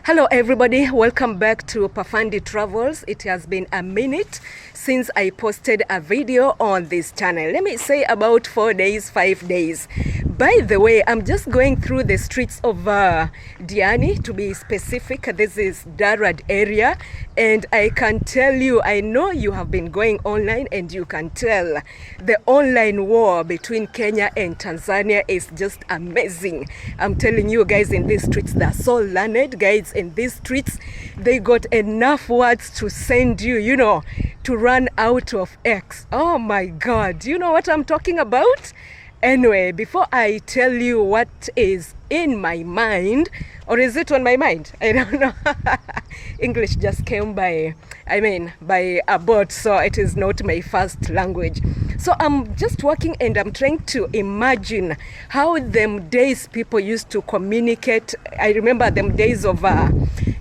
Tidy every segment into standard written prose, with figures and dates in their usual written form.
Hello everybody, welcome back to Pafandi Travels. It has been a minute since I posted a video on this channel. Let me say about 4 days, 5 days. By the way, I'm just going through the streets of Diani, to be specific. This is Darad area, and I can tell you, I know you have been going online and you can tell the online war between Kenya and Tanzania is just amazing. I'm telling you guys, in these streets, they're so learned. Guys in these streets, they got enough words to send you, you know, to run out of X. Oh my God, you know what I'm talking about? Anyway, before I tell you what is in my mind, or is it on my mind? I don't know. English just came by a boat, so it is not my first language. So I'm just working and I'm trying to imagine how them days people used to communicate. I remember them days of,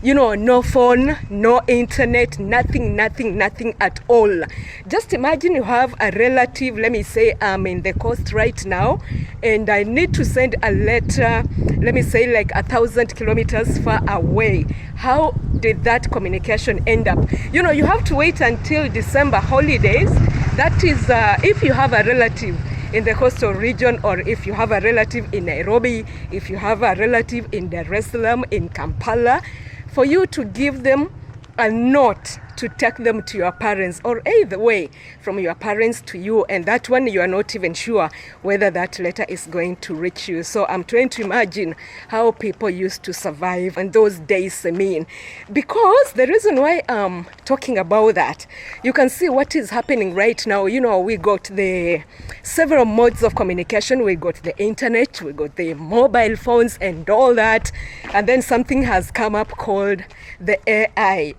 no phone, no internet, nothing at all. Just imagine you have a relative, let me say I'm in the coast right now, and I need to send a letter, let me say like 1,000 kilometers far away. How did that communication end up? You know, you have to wait until December holidays. That is if you have a relative in the coastal region, or if you have a relative in Nairobi, if you have a relative in Dar es Salaam, in Kampala, for you to give them a note to take them to your parents, or either way from your parents to you, and that one you are not even sure whether that letter is going to reach you. So I'm trying to imagine how people used to survive in those days. I mean, because the reason why I'm talking about that, you can see what is happening right now. You know, we got the several modes of communication. We got the internet, we got the mobile phones and all that, and then something has come up called the AI.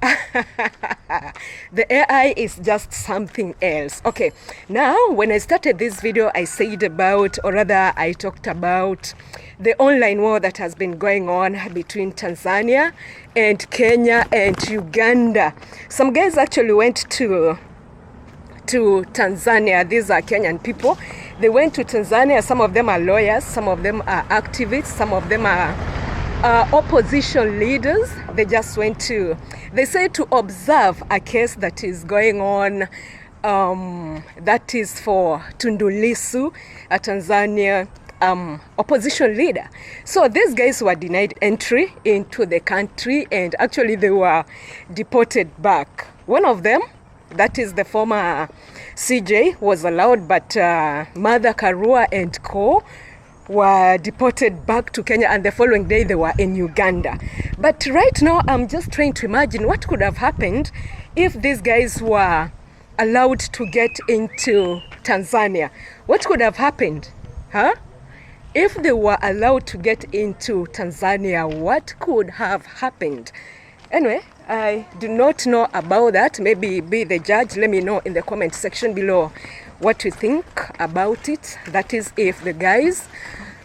The AI is just something else. Okay, now when I started this video, I said about, or rather I talked about the online war that has been going on between Tanzania and Kenya and Uganda. Some guys actually went to Tanzania. These are Kenyan people. They went to Tanzania. Some of them are lawyers, some of them are activists, some of them are opposition leaders. They just went to, they say, to observe a case that is going on, that is for Tundu Lissu, a Tanzania opposition leader. So these guys were denied entry into the country, and actually they were deported back. One of them, that is the former CJ, was allowed, but Martha Karua and co were deported back to Kenya, and the following day they were in Uganda. But right now I'm just trying to imagine what could have happened if these guys were allowed to get into Tanzania. What could have happened? If they were allowed to get into Tanzania, what could have happened? Anyway, I do not know about that. Maybe be the judge. Let me know in the comment section below what you think about it. That is, if the guys,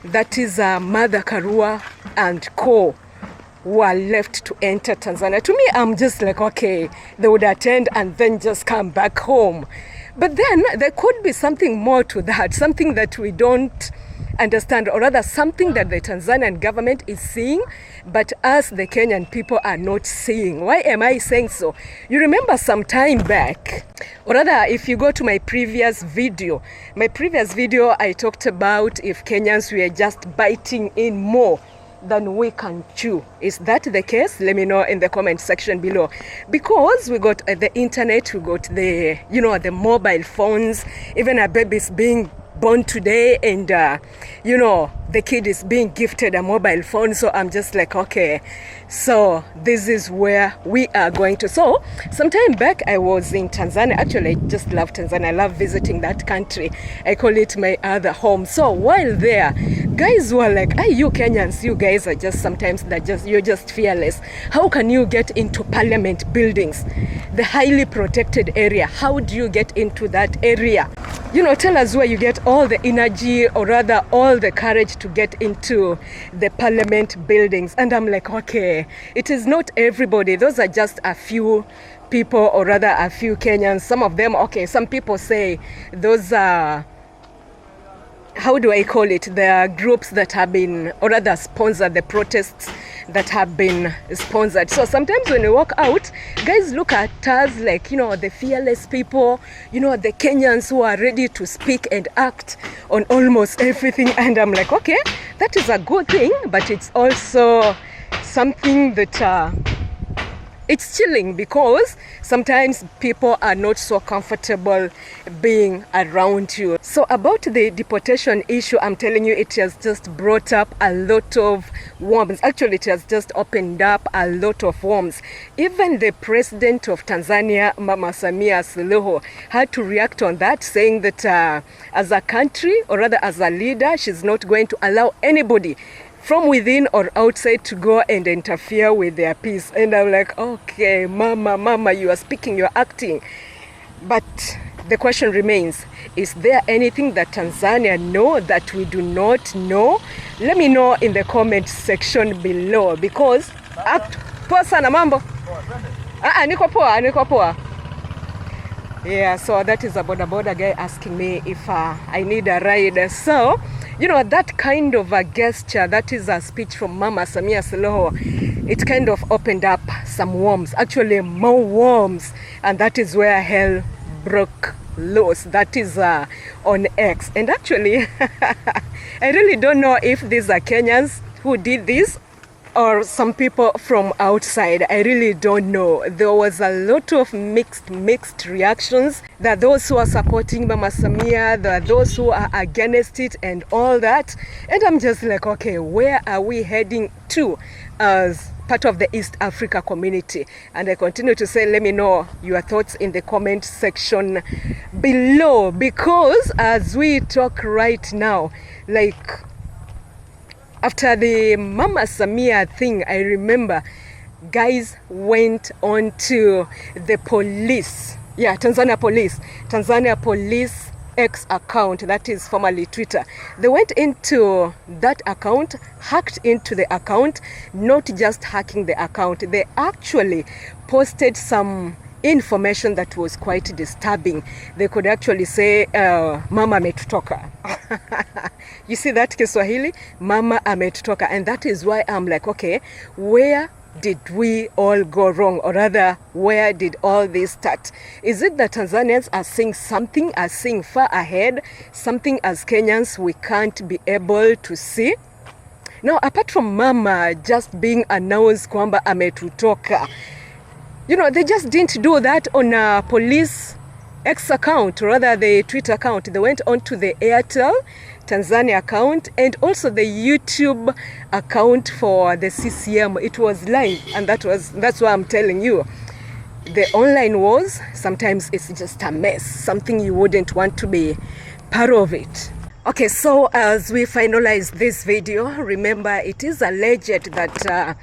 that is Martha Karua and co, were left to enter Tanzania. To me, I'm just like, okay, they would attend and then just come back home. But then there could be something more to that, something that we don't understand, or rather something that the Tanzanian government is seeing, but us, the Kenyan people, are not seeing. Why am I saying so? You remember some time back, or rather if you go to my previous video, I talked about if Kenyans were just biting in more than we can chew. Is that the case? Let me know in the comment section below. Because we got the internet, we got the, the mobile phones, even a baby's being born today, and the kid is being gifted a mobile phone. So I'm just like, okay, so this is where we are going to. So sometime back I was in Tanzania. Actually, I just love Tanzania. I love visiting that country. I call it my other home. So while there, guys were like, hey, you Kenyans, you guys are just sometimes you're just fearless. How can you get into parliament buildings, the highly protected area? How do you get into that area? Tell us where you get all the energy, or rather all the courage to get into the parliament buildings. And I'm like, okay, it is not everybody. Those are just a few people, or rather a few Kenyans. Some of them, okay, some people say those are, how do I call it? There are groups that have been, or rather sponsor the protests that have been sponsored. So sometimes when we walk out, guys look at us like, the fearless people, the Kenyans who are ready to speak and act on almost everything. And I'm like, okay, that is a good thing, but it's also something that it's chilling, because sometimes people are not so comfortable being around you. So about the deportation issue, I'm telling you, it has just brought up a lot of worms. Actually, it has just opened up a lot of worms. Even the president of Tanzania, Mama Samia Suluhu, had to react on that, saying that as a country, or rather as a leader, she's not going to allow anybody from within or outside to go and interfere with their peace. And I'm like, okay, mama, you are speaking, you're acting. But the question remains, is there anything that Tanzania know that we do not know? Let me know in the comment section below, because poa sana mambo. Niko poa. Yeah, so that is a boda guy asking me if I need a ride. So, that kind of a gesture, that is a speech from Mama Samia Suluhu, it kind of opened up some worms, actually more worms, and that is where hell broke loose. That is on X. And actually, I really don't know if these are Kenyans who did this, or some people from outside. I really don't know. There was a lot of mixed reactions. There are those who are supporting Mama Samia, there are those who are against it and all that. And I'm just like, okay, where are we heading to as part of the East Africa community? And I continue to say, let me know your thoughts in the comment section below, because as we talk right now, like, after the Mama Samia thing, I remember guys went on to the police. Yeah, Tanzania Police X account, that is formerly Twitter. They went into that account, hacked into the account, not just hacking the account. They actually posted some information that was quite disturbing. They could actually say, mama ametutoka. You see that Kiswahili? Mama ametutoka. And that is why I'm like, okay, where did we all go wrong? Or rather, where did all this start? Is it that Tanzanians are seeing something, are seeing far ahead, something as Kenyans we can't be able to see? Now, apart from Mama just being announced kwamba ametutoka, they just didn't do that on a police X account, or rather the Twitter account. They went on to the Airtel Tanzania account and also the YouTube account for the CCM. It was live, and that's why I'm telling you, the online wars, sometimes it's just a mess, something you wouldn't want to be part of it. Okay, so as we finalize this video, remember it is alleged that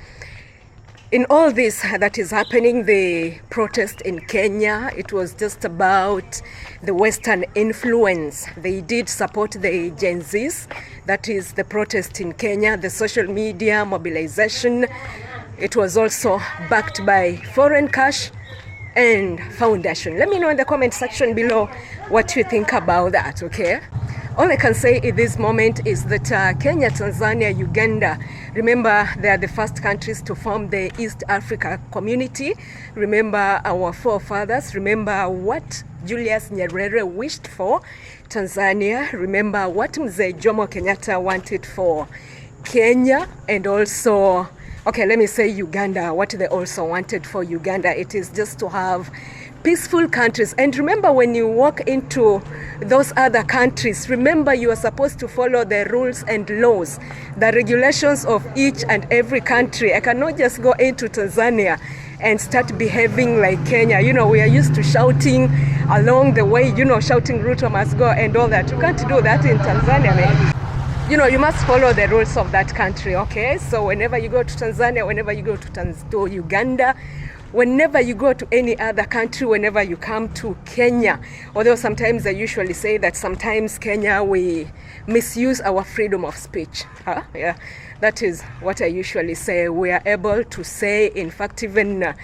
in all this that is happening, the protest in Kenya, it was just about the Western influence. They did support the Gen Zs, that is the protest in Kenya, the social media mobilization. It was also backed by foreign cash and foundation. Let me know in the comment section below what you think about that, okay? All I can say in this moment is that Kenya, Tanzania, Uganda, remember they are the first countries to form the East Africa community. Remember our forefathers. Remember what Julius Nyerere wished for Tanzania. Remember what Mzee Jomo Kenyatta wanted for Kenya, and also, okay, let me say Uganda, what they also wanted for Uganda. It is just to have peaceful countries. And remember, when you walk into those other countries, remember you are supposed to follow the rules and laws, the regulations of each and every country. I cannot just go into Tanzania and start behaving like Kenya. We are used to shouting along the way, shouting Ruto must go and all that. You can't do that in Tanzania, man. You must follow the rules of that country, okay? So whenever you go to Tanzania, whenever you go to Uganda, whenever you go to any other country, whenever you come to Kenya, although sometimes I usually say that sometimes Kenya, we misuse our freedom of speech. Yeah, that is what I usually say. We are able to say, in fact, even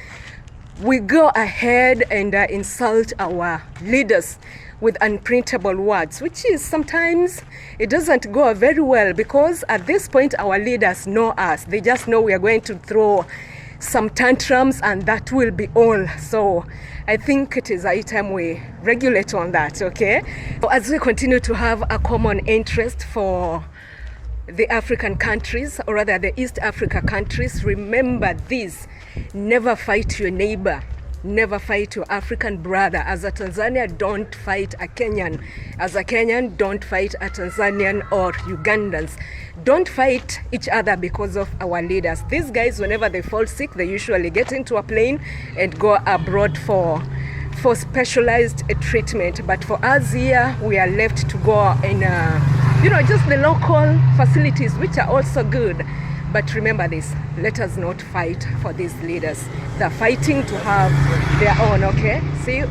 we go ahead and insult our leaders with unprintable words, which is sometimes it doesn't go very well, because at this point our leaders know us. They just know we are going to throw some tantrums and that will be all. So I think it is high time we regulate on that, okay? As we continue to have a common interest for the African countries, or rather the East Africa countries, remember this: never fight your neighbor, never fight your African brother. As a Tanzania, don't fight a Kenyan. As a Kenyan, don't fight a Tanzanian or Ugandans. Don't fight each other because of our leaders. These guys, whenever they fall sick, they usually get into a plane and go abroad for specialized treatment. But for us here, we are left to go in just the local facilities, which are also good. But remember this: let us not fight for these leaders. They're fighting to have their own, okay? See you.